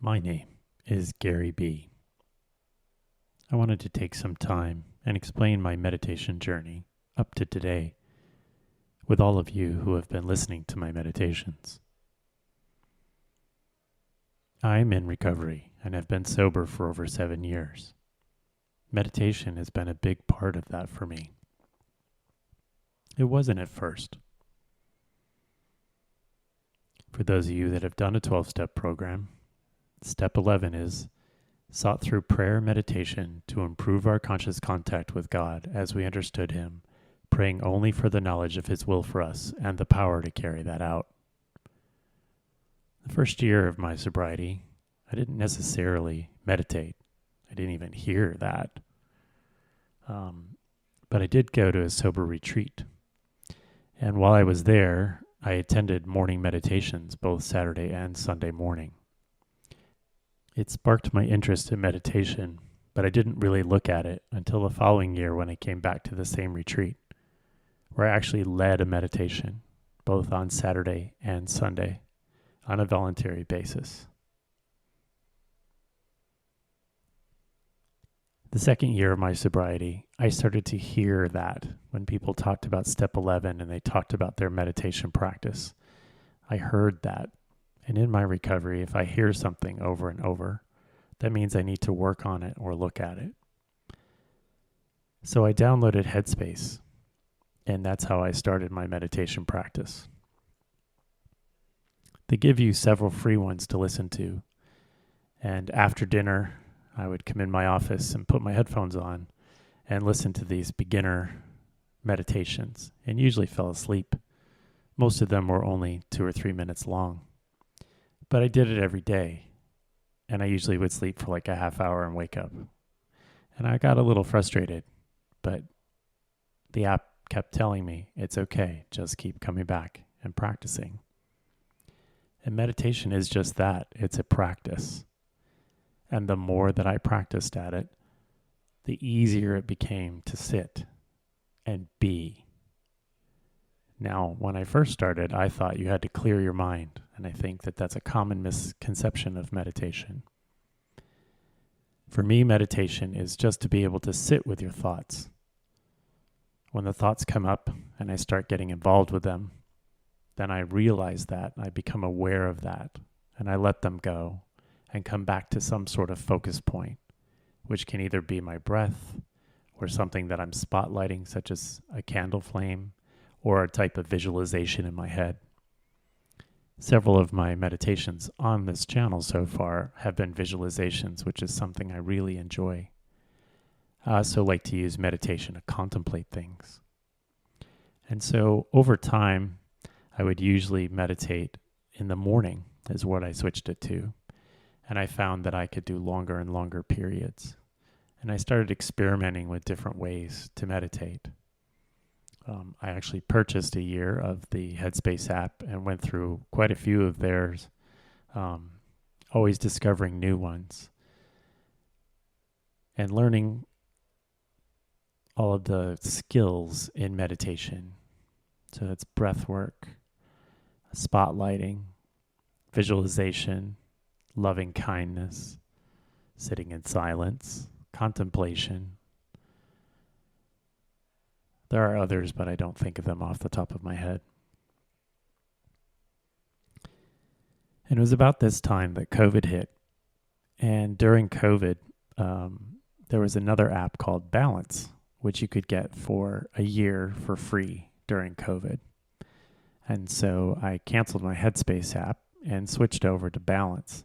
My name is Gary B. I wanted to take some time and explain my meditation journey up to today with all of you who have been listening to my meditations. I'm in recovery and have been sober for over 7 years. Meditation has been a big part of that for me. It wasn't at first. For those of you that have done a 12-step program, Step 11 is sought through prayer and meditation to improve our conscious contact with God as we understood Him, praying only for the knowledge of His will for us and the power to carry that out. The first year of my sobriety, I didn't necessarily meditate. I didn't even hear that. But I did go to a sober retreat. And while I was there, I attended morning meditations both Saturday and Sunday morning. It sparked my interest in meditation, but I didn't really look at it until the following year when I came back to the same retreat, where I actually led a meditation, both on Saturday and Sunday, on a voluntary basis. The second year of my sobriety, I started to hear that when people talked about Step 11 and they talked about their meditation practice. I heard that. And in my recovery, if I hear something over and over, that means I need to work on it or look at it. So I downloaded Headspace, and that's how I started my meditation practice. They give you several free ones to listen to. And after dinner, I would come in my office and put my headphones on and listen to these beginner meditations, and usually fell asleep. Most of them were only 2 or 3 minutes long. But I did it every day, and I usually would sleep for like a half hour and wake up. And I got a little frustrated, but the app kept telling me, it's okay, just keep coming back and practicing. And meditation is just that, it's a practice. And the more that I practiced at it, the easier it became to sit and be. Now, when I first started, I thought you had to clear your mind, and I think that that's a common misconception of meditation. For me, meditation is just to be able to sit with your thoughts. When the thoughts come up and I start getting involved with them, then I realize that, I become aware of that, and I let them go and come back to some sort of focus point, which can either be my breath or something that I'm spotlighting, such as a candle flame, or a type of visualization in my head. Several of my meditations on this channel so far have been visualizations, which is something I really enjoy. I also like to use meditation to contemplate things. And so over time, I would usually meditate in the morning is what I switched it to. And I found that I could do longer and longer periods. And I started experimenting with different ways to meditate. I actually purchased a year of the Headspace app and went through quite a few of theirs, always discovering new ones and learning all of the skills in meditation. So that's breath work, spotlighting, visualization, loving kindness, sitting in silence, contemplation. There are others, but I don't think of them off the top of my head. And it was about this time that COVID hit. And during COVID, there was another app called Balance, which you could get for a year for free during COVID. And so I canceled my Headspace app and switched over to Balance.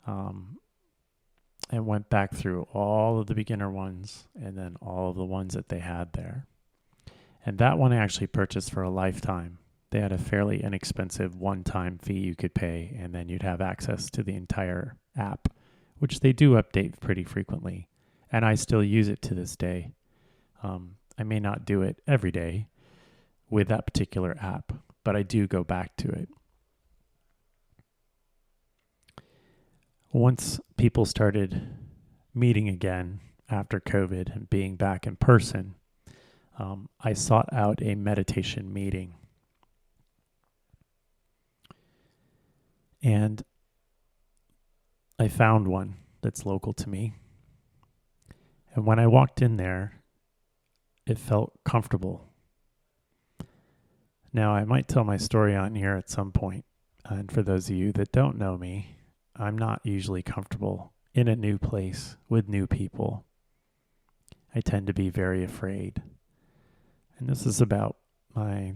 And went back through all of the beginner ones and then all of the ones that they had there. And that one I actually purchased for a lifetime. They had a fairly inexpensive one-time fee you could pay, and then you'd have access to the entire app, which they do update pretty frequently. And I still use it to this day. I may not do it every day with that particular app, but I do go back to it. Once people started meeting again after COVID and being back in person, I sought out a meditation meeting. And I found one that's local to me. And when I walked in there, it felt comfortable. Now, I might tell my story on here at some point. And for those of you that don't know me, I'm not usually comfortable in a new place with new people. I tend to be very afraid. And this is about my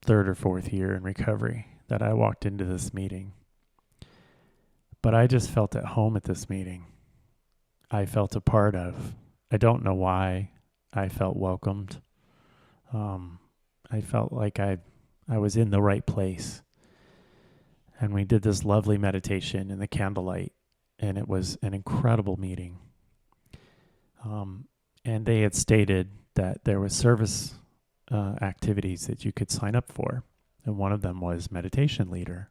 third or fourth year in recovery that I walked into this meeting. But I just felt at home at this meeting. I felt a part of. I don't know why. I felt welcomed. I felt like I was in the right place. And we did this lovely meditation in the candlelight, and it was an incredible meeting. And they had stated that there was service activities that you could sign up for, and one of them was meditation leader.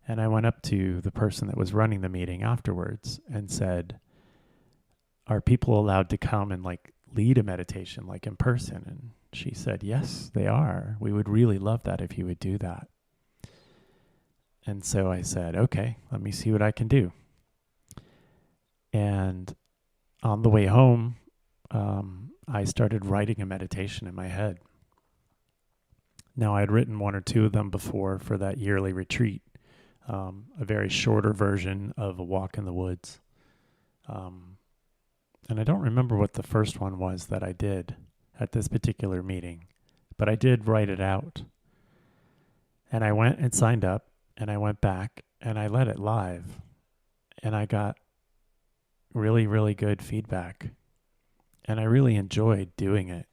And I went up to the person that was running the meeting afterwards and said, "Are people allowed to come and lead a meditation in person?" And she said, "Yes, they are. We would really love that if you would do that." And so I said, "Okay, let me see what I can do." And on the way home, I started writing a meditation in my head. Now, I had written one or two of them before for that yearly retreat, a very shorter version of a walk in the woods. And I don't remember what the first one was that I did at this particular meeting, but I did write it out. And I went and signed up, and I went back, and I let it live. And I got really, really good feedback. And I really enjoyed doing it.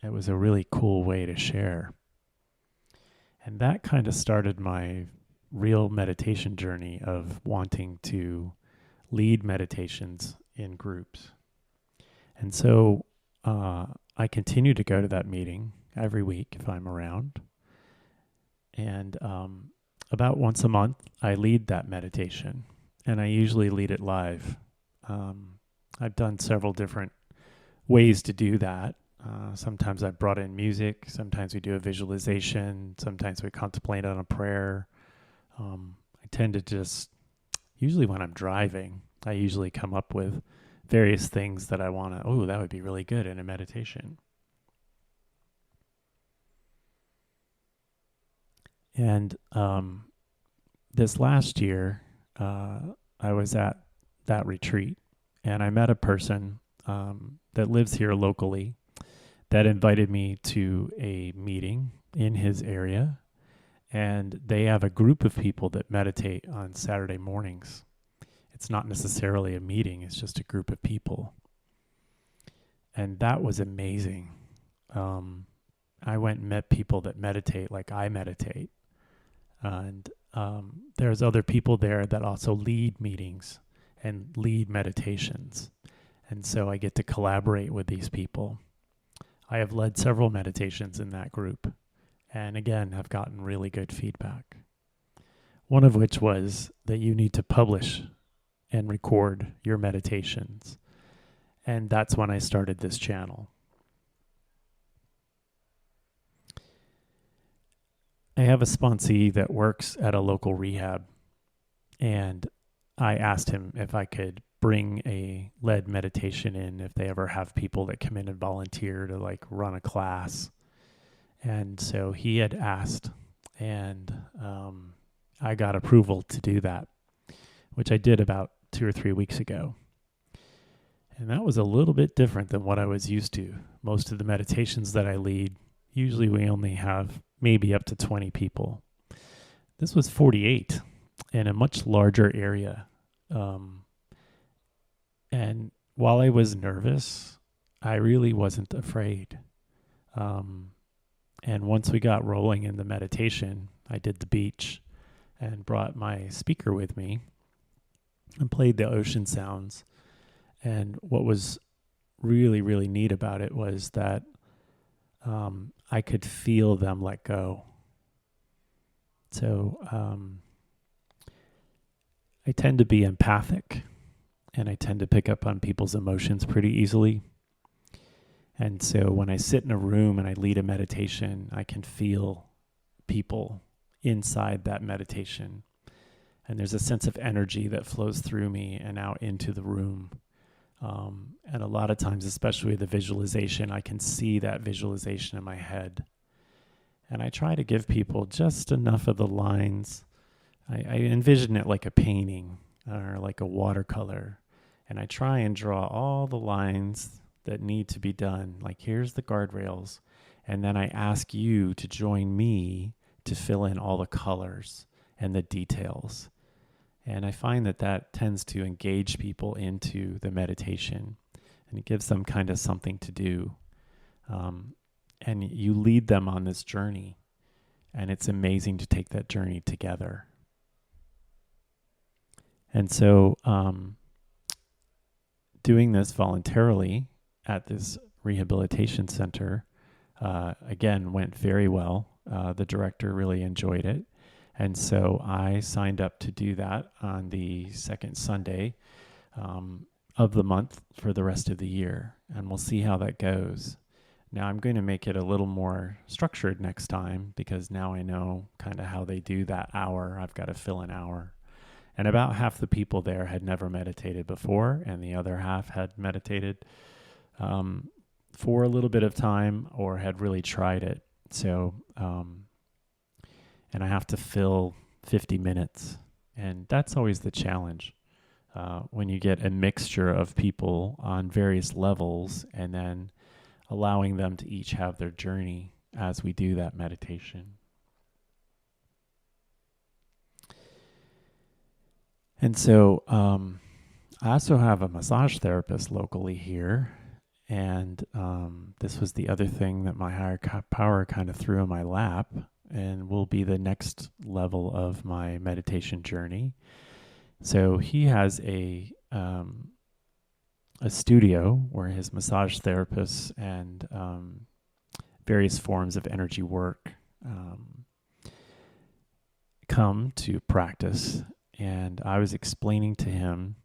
It was a really cool way to share. And that kind of started my real meditation journey of wanting to lead meditations in groups. And so I continue to go to that meeting every week if I'm around. And about once a month, I lead that meditation. And I usually lead it live. I've done several different ways to do that. Sometimes I've brought in music. Sometimes we do a visualization. Sometimes we contemplate on a prayer. I tend to just, usually when I'm driving, I usually come up with various things that I want to, that would be really good in a meditation. And this last year, I was at that retreat, and I met a person that lives here locally that invited me to a meeting in his area. And they have a group of people that meditate on Saturday mornings. It's not necessarily a meeting, it's just a group of people. And that was amazing. I went and met people that meditate like I meditate. And there's other people there that also lead meetings and lead meditations. And so I get to collaborate with these people. I have led several meditations in that group. And again, have gotten really good feedback. One of which was that you need to publish and record your meditations. And that's when I started this channel. I have a sponsee that works at a local rehab, and I asked him if I could bring a lead meditation in if they ever have people that come in and volunteer to run a class. And so he had asked, and I got approval to do that, which I did about 2 or 3 weeks ago. And that was a little bit different than what I was used to. Most of the meditations that I lead, usually we only have maybe up to 20 people. This was 48 in a much larger area. And while I was nervous, I really wasn't afraid. And once we got rolling in the meditation, I did the beach and brought my speaker with me and played the ocean sounds. And what was really, really neat about it was that I could feel them let go. So I tend to be empathic, and I tend to pick up on people's emotions pretty easily. And so when I sit in a room and I lead a meditation, I can feel people inside that meditation. And there's a sense of energy that flows through me and out into the room. And a lot of times, especially with the visualization, I can see that visualization in my head. And I try to give people just enough of the lines. I envision it like a painting or like a watercolor. And I try and draw all the lines that need to be done. Like, here's the guardrails. And then I ask you to join me to fill in all the colors and the details. And I find that that tends to engage people into the meditation, and it gives them kind of something to do. And you lead them on this journey, and it's amazing to take that journey together. And so doing this voluntarily at this rehabilitation center, again, went very well. The director really enjoyed it. And so I signed up to do that on the second Sunday of the month for the rest of the year. And we'll see how that goes. Now I'm going to make it a little more structured next time, because now I know kind of how they do that hour. I've got to fill an hour. And about half the people there had never meditated before, and the other half had meditated for a little bit of time or had really tried it. So, and I have to fill 50 minutes. And that's always the challenge when you get a mixture of people on various levels, and then allowing them to each have their journey as we do that meditation. And so I also have a massage therapist locally here. And this was the other thing that my higher power kind of threw in my lap, and will be the next level of my meditation journey. So he has a studio where his massage therapists and various forms of energy work come to practice. And I was explaining to him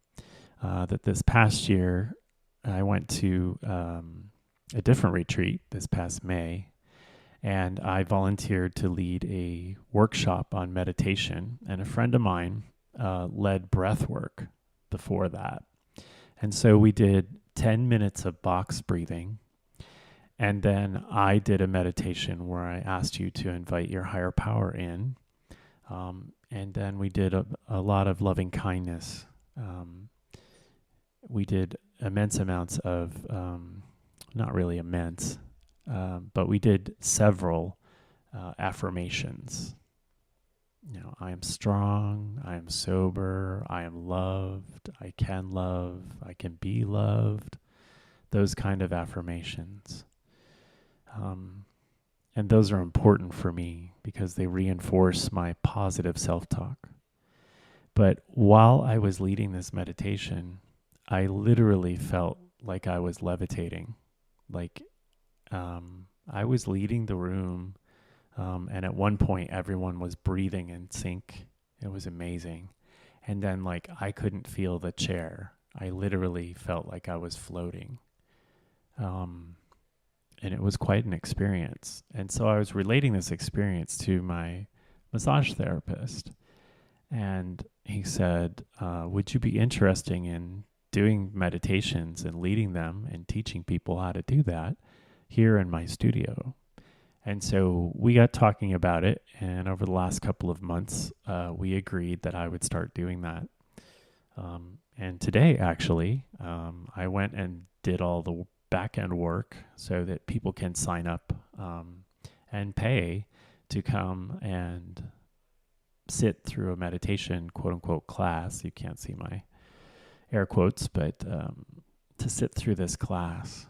that this past year I went to a different retreat this past May, and I volunteered to lead a workshop on meditation, and a friend of mine led breath work before that. And so we did 10 minutes of box breathing, and then I did a meditation where I asked you to invite your higher power in, and then we did a lot of loving kindness. We did immense amounts of, not really immense, but we did several affirmations. You know, I am strong, I am sober, I am loved, I can be loved, those kind of affirmations. And those are important for me because they reinforce my positive self-talk. But while I was leading this meditation, I literally felt like I was levitating. Like I was leading the room, and at one point everyone was breathing in sync. It was amazing. And then like I couldn't feel the chair. I literally felt like I was floating. And it was quite an experience. And so I was relating this experience to my massage therapist. And he said, would you be interested in doing meditations and leading them and teaching people how to do that here in my studio? And so we got talking about it. And over the last couple of months, we agreed that I would start doing that. And today, actually, I went and did all the back-end work so that people can sign up and pay to come and sit through a meditation, quote-unquote, class. You can't see my air quotes, but to sit through this class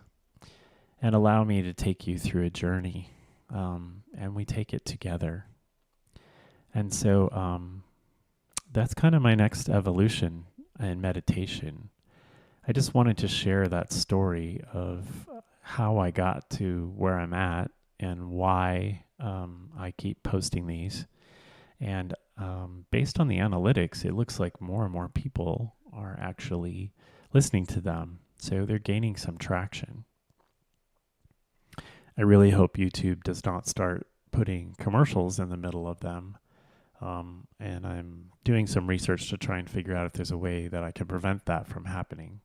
and allow me to take you through a journey. And we take it together. And so that's kind of my next evolution in meditation. I just wanted to share that story of how I got to where I'm at and why I keep posting these. And based on the analytics, it looks like more and more people are actually listening to them. So they're gaining some traction. I really hope YouTube does not start putting commercials in the middle of them. And I'm doing some research to try and figure out if there's a way that I can prevent that from happening.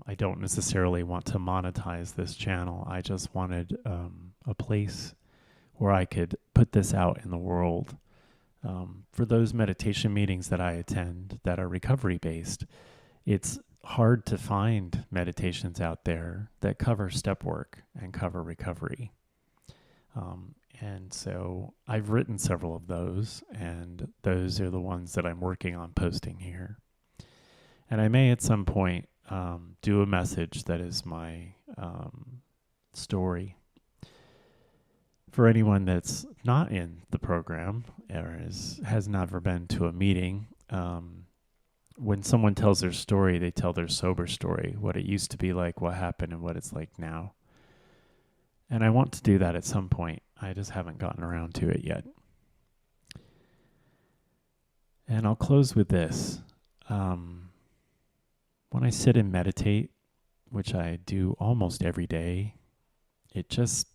I don't necessarily want to monetize this channel. I just wanted a place where I could put this out in the world. For those meditation meetings that I attend that are recovery based, it's hard to find meditations out there that cover step work and cover recovery. And so I've written several of those, and those are the ones that I'm working on posting here. And I may at some point do a message that is my story. For anyone that's not in the program or has never been to a meeting, when someone tells their story, they tell their sober story, what it used to be like, what happened, and what it's like now. And I want to do that at some point. I just haven't gotten around to it yet. And I'll close with this. When I sit and meditate, which I do almost every day, it just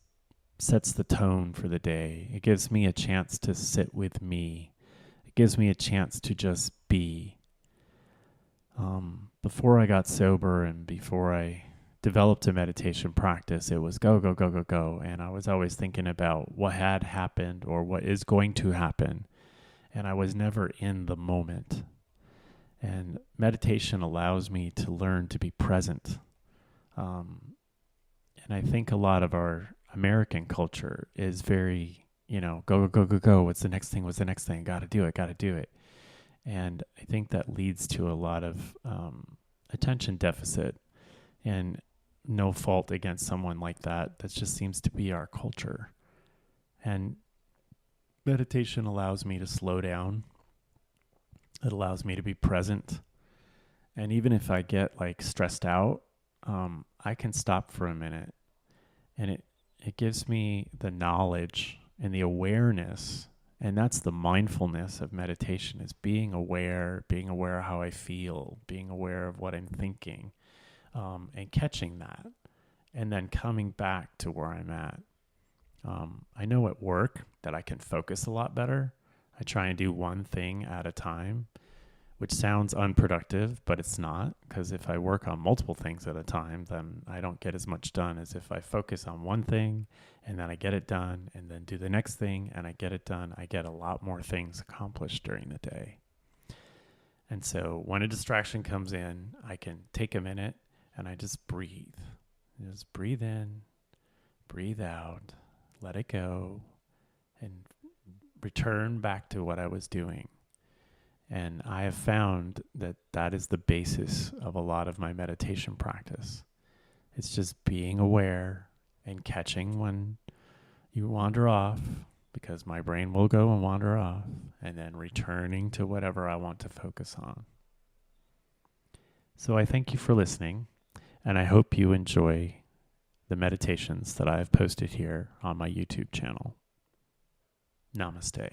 sets the tone for the day. It gives me a chance to sit with me. It gives me a chance to just be. Before I got sober and before I developed a meditation practice, it was go, go, go, go, go. And I was always thinking about what had happened or what is going to happen. And I was never in the moment. And meditation allows me to learn to be present. And I think a lot of our American culture is very, go, go, go, go, go. What's the next thing? What's the next thing? Got to do it. And I think that leads to a lot of attention deficit, and no fault against someone like that. That just seems to be our culture. And meditation allows me to slow down. It allows me to be present. And even if I get stressed out, I can stop for a minute. And it gives me the knowledge and the awareness. And that's the mindfulness of meditation, is being aware of how I feel, being aware of what I'm thinking, and catching that, and then coming back to where I'm at. I know at work that I can focus a lot better. I try and do one thing at a time, which sounds unproductive, but it's not, because if I work on multiple things at a time, then I don't get as much done as if I focus on one thing and then I get it done, and then do the next thing and I get it done. I get a lot more things accomplished during the day. And so when a distraction comes in, I can take a minute and I just breathe. Just breathe in, breathe out, let it go, and return back to what I was doing. And I have found that is the basis of a lot of my meditation practice. It's just being aware and catching when you wander off, because my brain will go and wander off, and then returning to whatever I want to focus on. So I thank you for listening, and I hope you enjoy the meditations that I have posted here on my YouTube channel. Namaste.